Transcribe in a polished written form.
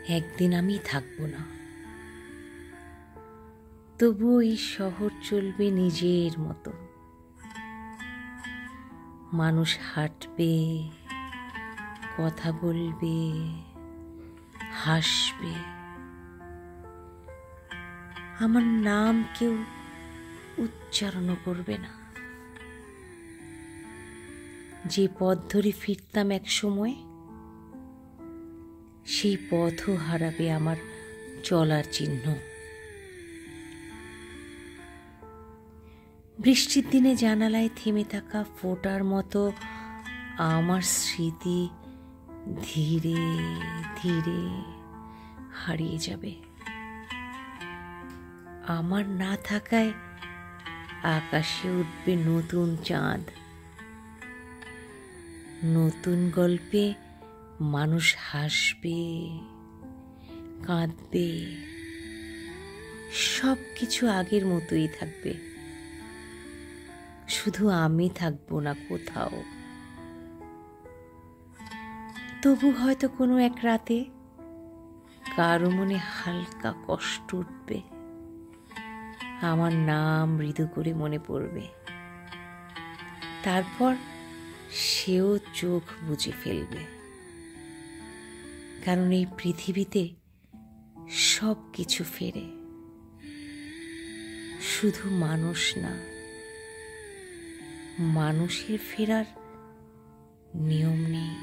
একদিন আমি থাকবো না, তবুও এই শহর চলবে নিজের মতো। মানুষ হাঁটবে, কথা বলবে, হাসবে। আমার নাম কেউ উচ্চারণও করবে না। যে পথ ধরে ফিরতাম এক সময়, সেই পথও হারাবে আমার চলার চিহ্ন। বৃষ্টির দিনে জানালায় থেমে থাকা ফোঁটার মতো আমার স্মৃতি ধীরে ধীরে হারিয়ে যাবে। আমার না থাকায় আকাশে উঠবে নতুন চাঁদ। নতুন গল্পে মানুষ হাসবে, কাঁদবে, সব কিছু আগের মতোই থাকবে। শুধু আমি থাকবো না কোথাও। তবু হয়তো কোনো এক রাতে কারো মনে হালকা কষ্ট উঠবে, আমার নাম মৃদু করে মনে পড়বে। তারপর সেও চোখ বুজে ফেলবে, কারণ এই পৃথিবীতে সব কিছু ফেরে, শুধু মানুষ না। মানুষের ফেরার নিয়ম নেই।